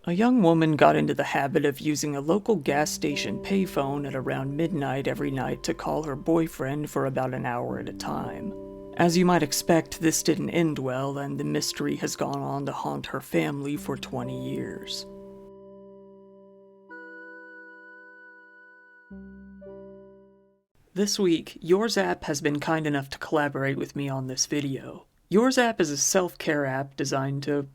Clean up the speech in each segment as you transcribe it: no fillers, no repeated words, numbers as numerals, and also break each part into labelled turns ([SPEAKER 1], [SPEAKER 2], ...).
[SPEAKER 1] A young woman got into the habit of using a local gas station payphone at around midnight every night to call her boyfriend for about an hour at a time. As you might expect, this didn't end well, and the mystery has gone on to haunt her family for 20 years. This week, Yours app has been kind enough to collaborate with me on this video. Yours app is a self-care app designed to,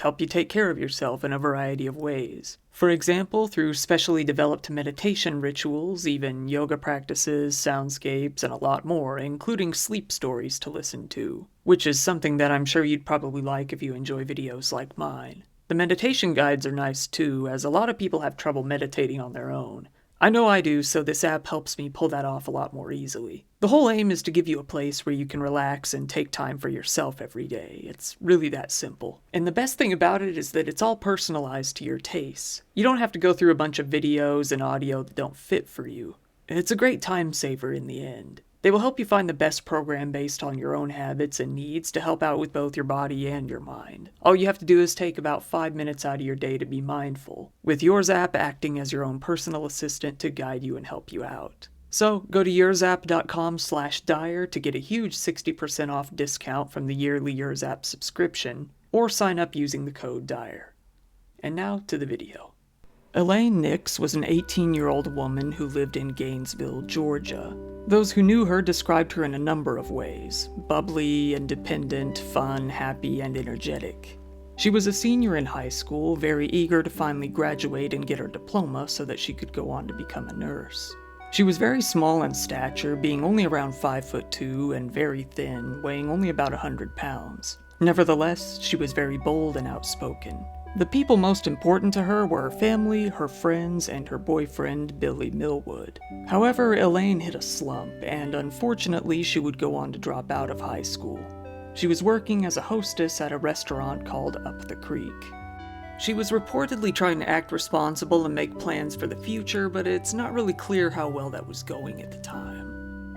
[SPEAKER 1] help you take care of yourself in a variety of ways. For example, through specially developed meditation rituals, even yoga practices, soundscapes, and a lot more, including sleep stories to listen to, which is something that I'm sure you'd probably like if you enjoy videos like mine. The meditation guides are nice too, as a lot of people have trouble meditating on their own. I know I do, so this app helps me pull that off a lot more easily. The whole aim is to give you a place where you can relax and take time for yourself every day. It's really that simple. And the best thing about it is that it's all personalized to your tastes. You don't have to go through a bunch of videos and audio that don't fit for you. It's a great time saver in the end. They will help you find the best program based on your own habits and needs to help out with both your body and your mind. All you have to do is take about 5 minutes out of your day to be mindful, with Yours app acting as your own personal assistant to guide you and help you out. So go to yoursapp.com/dire to get a huge 60% off discount from the yearly Yours app subscription, or sign up using the code DIRE. And now to the video. Elaine Nix was an 18-year-old woman who lived in Gainesville, Georgia. Those who knew her described her in a number of ways: bubbly, independent, fun, happy, and energetic. She was a senior in high school, very eager to finally graduate and get her diploma so that she could go on to become a nurse. She was very small in stature, being only around 5'2", and very thin, weighing only about 100 pounds. Nevertheless, she was very bold and outspoken. The people most important to her were her family, her friends, and her boyfriend, Billy Millwood. However, Elaine hit a slump, and unfortunately she would go on to drop out of high school. She was working as a hostess at a restaurant called Up the Creek. She was reportedly trying to act responsible and make plans for the future, but it's not really clear how well that was going at the time.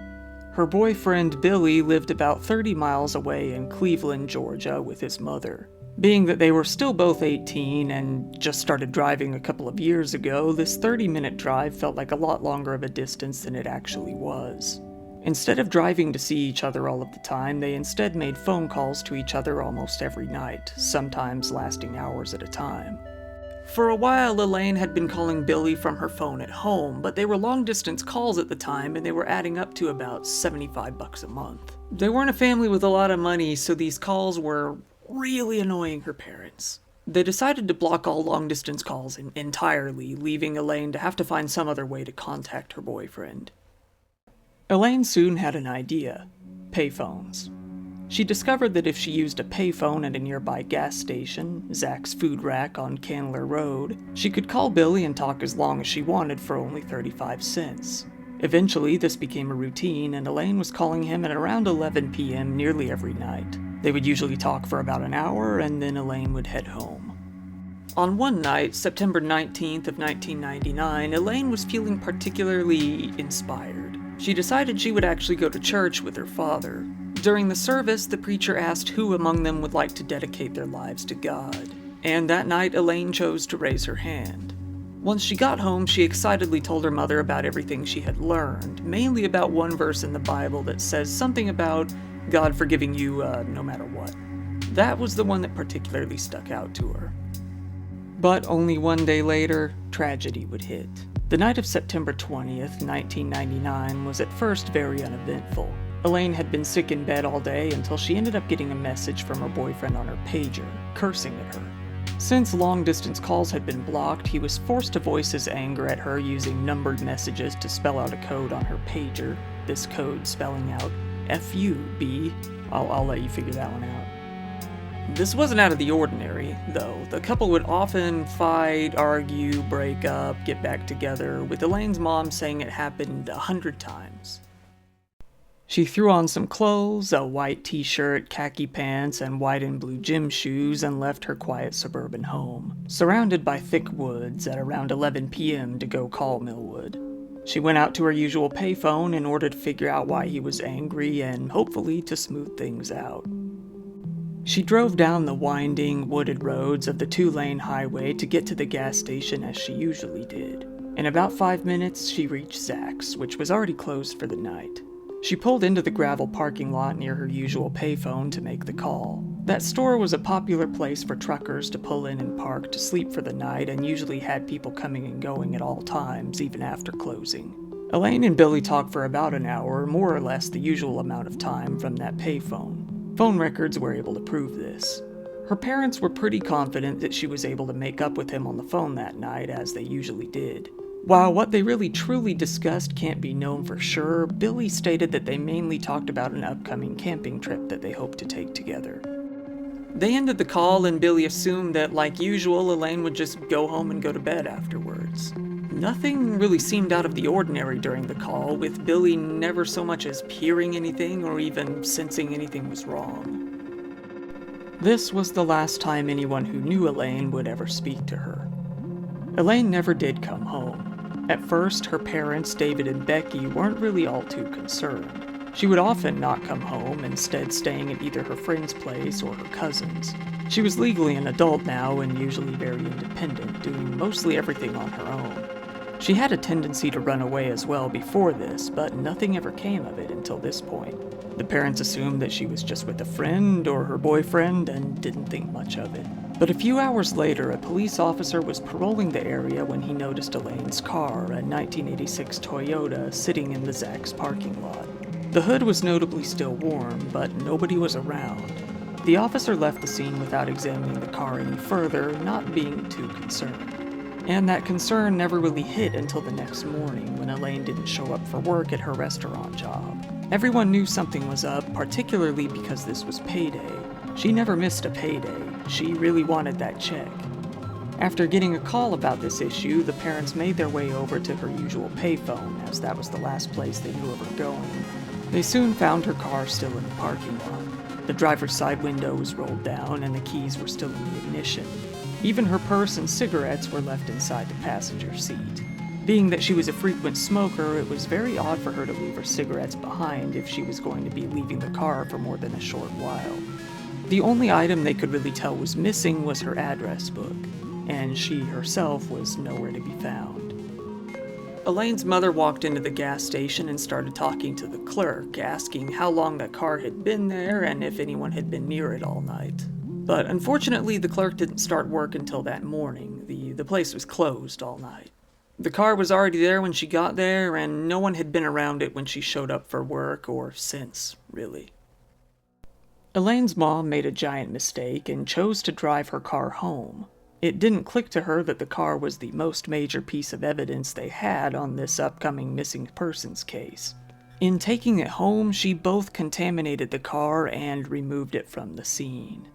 [SPEAKER 1] Her boyfriend, Billy, lived about 30 miles away in Cleveland, Georgia, with his mother. Being that they were still both 18 and just started driving a couple of years ago, this 30-minute drive felt like a lot longer of a distance than it actually was. Instead of driving to see each other all of the time, they instead made phone calls to each other almost every night, sometimes lasting hours at a time. For a while, Elaine had been calling Billy from her phone at home, but they were long-distance calls at the time, and they were adding up to about $75 a month. They weren't a family with a lot of money, so these calls were really annoying her parents. They decided to block all long-distance calls entirely, leaving Elaine to have to find some other way to contact her boyfriend. Elaine soon had an idea: payphones. She discovered that if she used a payphone at a nearby gas station, Zach's Food Rack on Candler Road, she could call Billy and talk as long as she wanted for only 35 cents. Eventually, this became a routine, and Elaine was calling him at around 11 p.m. nearly every night. They would usually talk for about an hour, and then Elaine would head home. On one night, September 19th of 1999, Elaine was feeling particularly inspired. She decided she would actually go to church with her father. During the service, the preacher asked who among them would like to dedicate their lives to God. And that night, Elaine chose to raise her hand. Once she got home, she excitedly told her mother about everything she had learned, mainly about one verse in the Bible that says something about God forgiving you no matter what. That was the one that particularly stuck out to her. But only one day later, tragedy would hit. The night of September 20th, 1999 was at first very uneventful. Elaine had been sick in bed all day until she ended up getting a message from her boyfriend on her pager, cursing at her. Since long-distance calls had been blocked, he was forced to voice his anger at her using numbered messages to spell out a code on her pager, this code spelling out F-U-B. I'll let you figure that one out. This wasn't out of the ordinary, though. The couple would often fight, argue, break up, get back together, with Elaine's mom saying it happened 100 times. She threw on some clothes, a white t-shirt, khaki pants, and white and blue gym shoes, and left her quiet suburban home, surrounded by thick woods, at around 11 p.m. to go call Millwood. She went out to her usual payphone in order to figure out why he was angry and hopefully to smooth things out. She drove down the winding, wooded roads of the two-lane highway to get to the gas station as she usually did. In about 5 minutes, she reached Zach's, which was already closed for the night. She pulled into the gravel parking lot near her usual payphone to make the call. That store was a popular place for truckers to pull in and park to sleep for the night, and usually had people coming and going at all times, even after closing. Elaine and Billy talked for about an hour, more or less the usual amount of time, from that payphone. Phone records were able to prove this. Her parents were pretty confident that she was able to make up with him on the phone that night, as they usually did. While what they really truly discussed can't be known for sure, Billy stated that they mainly talked about an upcoming camping trip that they hoped to take together. They ended the call, and Billy assumed that, like usual, Elaine would just go home and go to bed afterwards. Nothing really seemed out of the ordinary during the call, with Billy never so much as hearing anything or even sensing anything was wrong. This was the last time anyone who knew Elaine would ever speak to her. Elaine never did come home. At first, her parents, David and Becky, weren't really all too concerned. She would often not come home, instead staying at either her friend's place or her cousin's. She was legally an adult now and usually very independent, doing mostly everything on her own. She had a tendency to run away as well before this, but nothing ever came of it until this point. The parents assumed that she was just with a friend or her boyfriend and didn't think much of it. But a few hours later, a police officer was patrolling the area when he noticed Elaine's car, a 1986 Toyota, sitting in the Zach's parking lot. The hood was notably still warm, but nobody was around. The officer left the scene without examining the car any further, not being too concerned. And that concern never really hit until the next morning when Elaine didn't show up for work at her restaurant job. Everyone knew something was up, particularly because this was payday. She never missed a payday. She really wanted that check. After getting a call about this issue, the parents made their way over to her usual payphone, as that was the last place they knew of her going. They soon found her car still in the parking lot. The driver's side window was rolled down and the keys were still in the ignition. Even her purse and cigarettes were left inside the passenger seat. Being that she was a frequent smoker, it was very odd for her to leave her cigarettes behind if she was going to be leaving the car for more than a short while. The only item they could really tell was missing was her address book, and she herself was nowhere to be found. Elaine's mother walked into the gas station and started talking to the clerk, asking how long that car had been there and if anyone had been near it all night. But unfortunately, the clerk didn't start work until that morning. The place was closed all night. The car was already there when she got there, and no one had been around it when she showed up for work, or since, really. Elaine's mom made a giant mistake and chose to drive her car home. It didn't click to her that the car was the most major piece of evidence they had on this upcoming missing persons case. In taking it home, she both contaminated the car and removed it from the scene.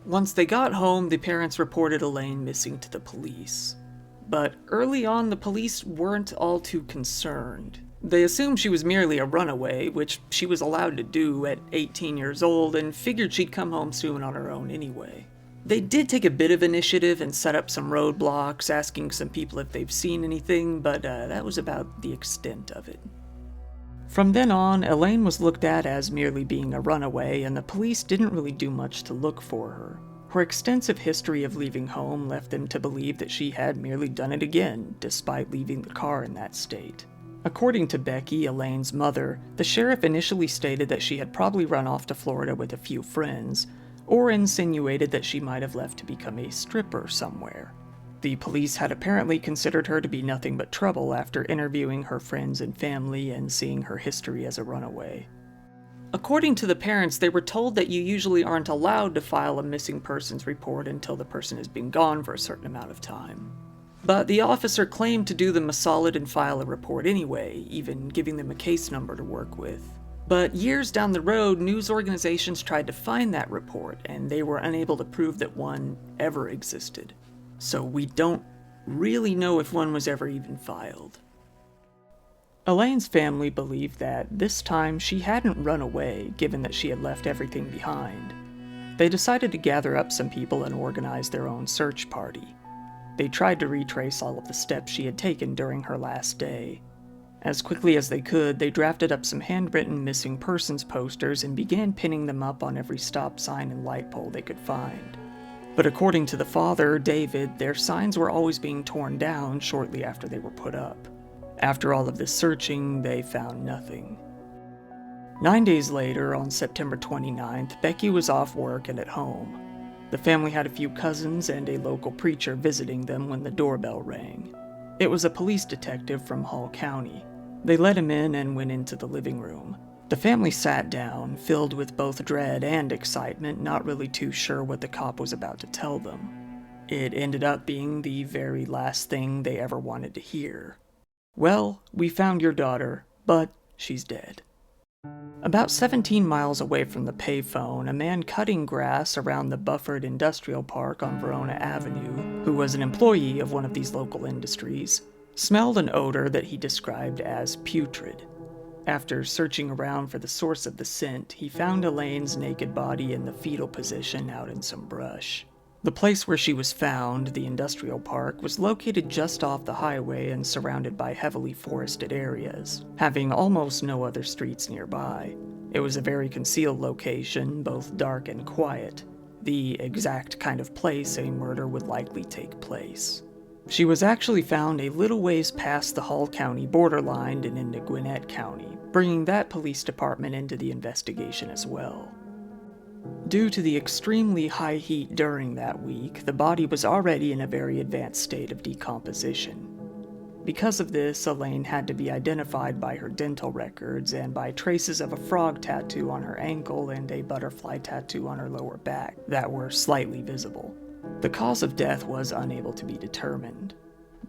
[SPEAKER 1] Once they got home, the parents reported Elaine missing to the police. But early on, the police weren't all too concerned. They assumed she was merely a runaway, which she was allowed to do at 18 years old, and figured she'd come home soon on her own anyway. They did take a bit of initiative and set up some roadblocks, asking some people if they've seen anything, but that was about the extent of it. From then on, Elaine was looked at as merely being a runaway, and the police didn't really do much to look for her. Her extensive history of leaving home left them to believe that she had merely done it again, despite leaving the car in that state. According to Becky, Elaine's mother, the sheriff initially stated that she had probably run off to Florida with a few friends, or insinuated that she might have left to become a stripper somewhere. The police had apparently considered her to be nothing but trouble after interviewing her friends and family and seeing her history as a runaway. According to the parents, they were told that you usually aren't allowed to file a missing persons report until the person has been gone for a certain amount of time. But the officer claimed to do them a solid and file a report anyway, even giving them a case number to work with. But years down the road, news organizations tried to find that report, and they were unable to prove that one ever existed. So we don't really know if one was ever even filed. Elaine's family believed that this time she hadn't run away, given that she had left everything behind. They decided to gather up some people and organize their own search party. They tried to retrace all of the steps she had taken during her last day. As quickly as they could, they drafted up some handwritten missing persons posters and began pinning them up on every stop sign and light pole they could find. But according to the father, David, their signs were always being torn down shortly after they were put up. After all of this searching, they found nothing. 9 days later, on September 29th, Becky was off work and at home. The family had a few cousins and a local preacher visiting them when the doorbell rang. It was a police detective from Hall County. They let him in and went into the living room. The family sat down, filled with both dread and excitement, not really too sure what the cop was about to tell them. It ended up being the very last thing they ever wanted to hear. "Well, we found your daughter, but she's dead." About 17 miles away from the payphone, a man cutting grass around the buffered industrial park on Verona Avenue, who was an employee of one of these local industries, smelled an odor that he described as putrid. After searching around for the source of the scent, he found Elaine's naked body in the fetal position out in some brush. The place where she was found, the industrial park, was located just off the highway and surrounded by heavily forested areas, having almost no other streets nearby. It was a very concealed location, both dark and quiet, the exact kind of place a murder would likely take place. She was actually found a little ways past the Hall County borderline and into Gwinnett County, bringing that police department into the investigation as well. Due to the extremely high heat during that week, the body was already in a very advanced state of decomposition. Because of this, Elaine had to be identified by her dental records and by traces of a frog tattoo on her ankle and a butterfly tattoo on her lower back that were slightly visible. The cause of death was unable to be determined.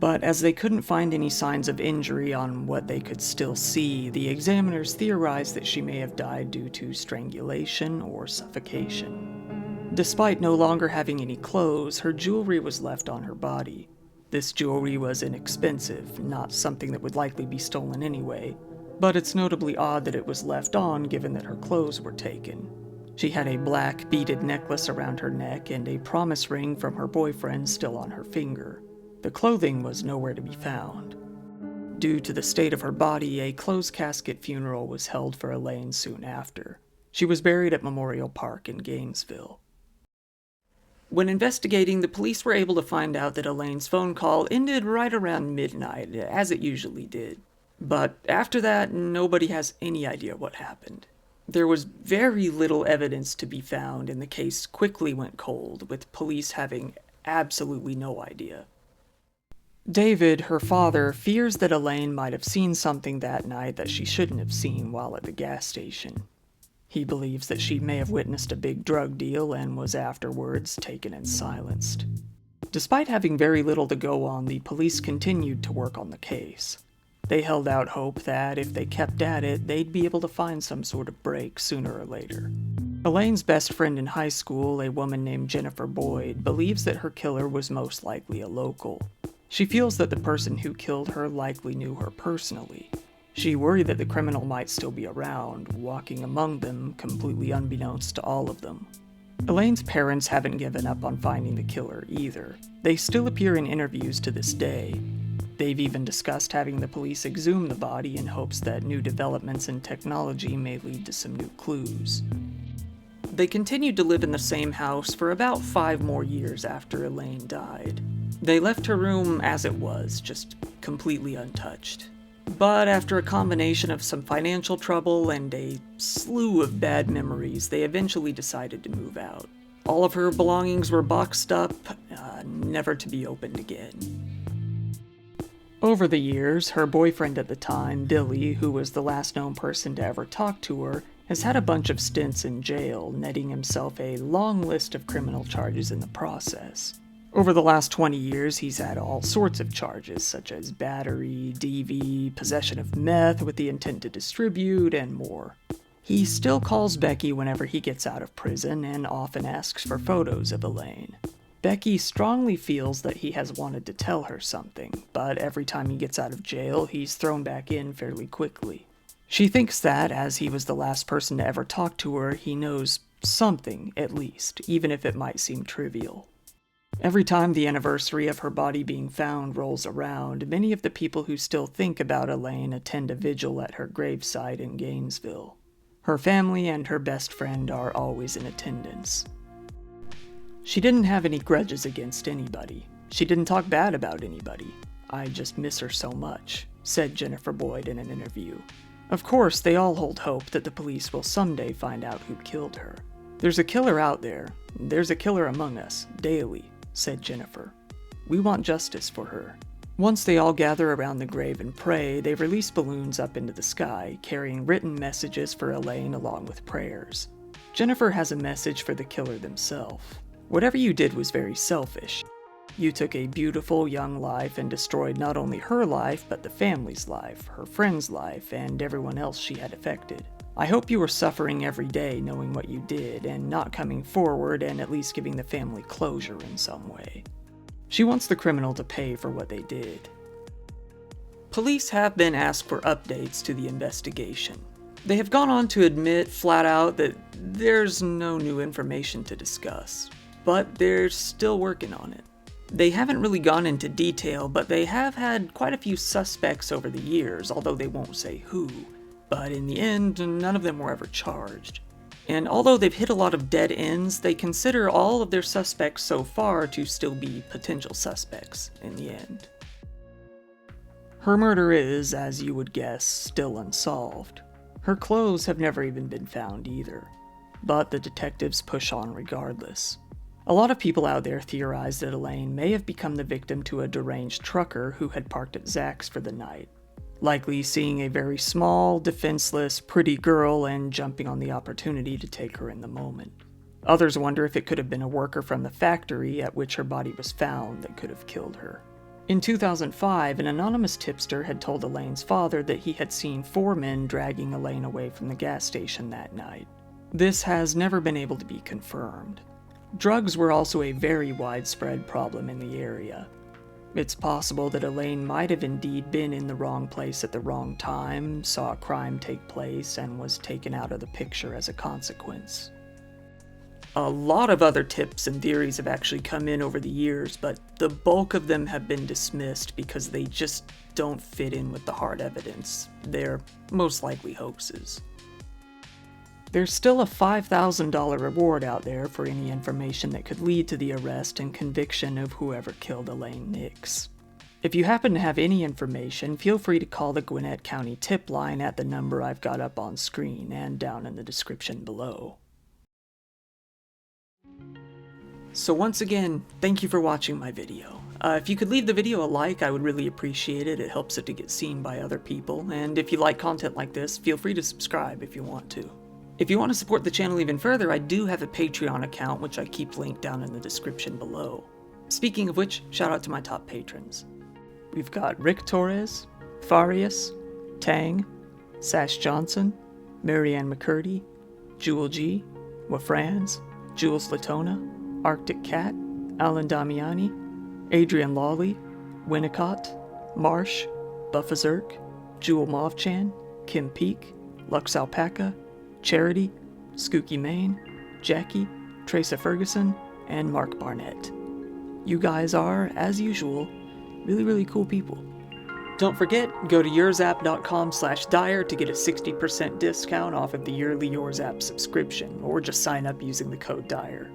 [SPEAKER 1] But as they couldn't find any signs of injury on what they could still see, the examiners theorized that she may have died due to strangulation or suffocation. Despite no longer having any clothes, her jewelry was left on her body. This jewelry was inexpensive, not something that would likely be stolen anyway, but it's notably odd that it was left on given that her clothes were taken. She had a black beaded necklace around her neck and a promise ring from her boyfriend still on her finger. The clothing was nowhere to be found. Due to the state of her body, a closed casket funeral was held for Elaine soon after. She was buried at Memorial Park in Gainesville. When investigating, the police were able to find out that Elaine's phone call ended right around midnight, as it usually did. But after that, nobody has any idea what happened. There was very little evidence to be found, and the case quickly went cold, with police having absolutely no idea. David, her father, fears that Elaine might have seen something that night that she shouldn't have seen while at the gas station. He believes that she may have witnessed a big drug deal and was afterwards taken and silenced. Despite having very little to go on, the police continued to work on the case. They held out hope that if they kept at it, they'd be able to find some sort of break sooner or later. Elaine's best friend in high school, a woman named Jennifer Boyd, believes that her killer was most likely a local. She feels that the person who killed her likely knew her personally. She worried that the criminal might still be around, walking among them, completely unbeknownst to all of them. Elaine's parents haven't given up on finding the killer either. They still appear in interviews to this day. They've even discussed having the police exhume the body in hopes that new developments in technology may lead to some new clues. They continued to live in the same house for about 5 more years after Elaine died. They left her room as it was, just completely untouched. But after a combination of some financial trouble and a slew of bad memories, they eventually decided to move out. All of her belongings were boxed up, never to be opened again. Over the years, her boyfriend at the time, Billy, who was the last known person to ever talk to her, has had a bunch of stints in jail, netting himself a long list of criminal charges in the process. Over the last 20 years, he's had all sorts of charges, such as battery, DV, possession of meth with the intent to distribute, and more. He still calls Becky whenever he gets out of prison and often asks for photos of Elaine. Becky strongly feels that he has wanted to tell her something, but every time he gets out of jail, he's thrown back in fairly quickly. She thinks that, as he was the last person to ever talk to her, he knows something, at least, even if it might seem trivial. Every time the anniversary of her body being found rolls around, many of the people who still think about Elaine attend a vigil at her gravesite in Gainesville. Her family and her best friend are always in attendance. She didn't have any grudges against anybody. She didn't talk bad about anybody. "I just miss her so much," said Jennifer Boyd in an interview. Of course, they all hold hope that the police will someday find out who killed her. "There's a killer out there. There's a killer among us, daily," said Jennifer. "We want justice for her." Once they all gather around the grave and pray, they release balloons up into the sky, carrying written messages for Elaine along with prayers. Jennifer has a message for the killer themselves. "Whatever you did was very selfish. You took a beautiful young life and destroyed not only her life, but the family's life, her friend's life, and everyone else she had affected. I hope you are suffering every day knowing what you did and not coming forward and at least giving the family closure in some way." She wants the criminal to pay for what they did. Police have been asked for updates to the investigation. They have gone on to admit flat out that there's no new information to discuss, but they're still working on it. They haven't really gone into detail, but they have had quite a few suspects over the years, although they won't say who. But in the end, none of them were ever charged. And although they've hit a lot of dead ends, they consider all of their suspects so far to still be potential suspects in the end. Her murder is, as you would guess, still unsolved. Her clothes have never even been found either. But the detectives push on regardless. A lot of people out there theorize that Elaine may have become the victim to a deranged trucker who had parked at Zach's for the night, likely seeing a very small, defenseless, pretty girl and jumping on the opportunity to take her in the moment. Others wonder if it could have been a worker from the factory at which her body was found that could have killed her. In 2005, an anonymous tipster had told Elaine's father that he had seen 4 men dragging Elaine away from the gas station that night. This has never been able to be confirmed. Drugs were also a very widespread problem in the area. It's possible that Elaine might have indeed been in the wrong place at the wrong time, saw a crime take place, and was taken out of the picture as a consequence. A lot of other tips and theories have actually come in over the years, but the bulk of them have been dismissed because they just don't fit in with the hard evidence. They're most likely hoaxes. There's still a $5,000 reward out there for any information that could lead to the arrest and conviction of whoever killed Elaine Nix. If you happen to have any information, feel free to call the Gwinnett County tip line at the number I've got up on screen and down in the description below. So once again, thank you for watching my video. If you could leave the video a like, I would really appreciate it. It helps it to get seen by other people. And if you like content like this, feel free to subscribe if you want to. If you want to support the channel even further, I do have a Patreon account, which I keep linked down in the description below. Speaking of which, shout out to my top patrons. We've got Rick Torres, Farius, Tang, Sash Johnson, Marianne McCurdy, Jewel G, Wafrans, Jules Latona, Arctic Cat, Alan Damiani, Adrian Lawley, Winnicott, Marsh, Buffazerk, Jewel Movchan, Kim Peak, Lux Alpaca, Charity, Skooky Maine, Jackie, Teresa Ferguson, and Mark Barnett. You guys are, as usual, really cool people. Don't forget, go to yoursapp.com/dire to get a 60% discount off of the yearly YoursApp subscription, or just sign up using the code DIRE.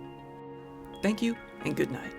[SPEAKER 1] Thank you, and good night.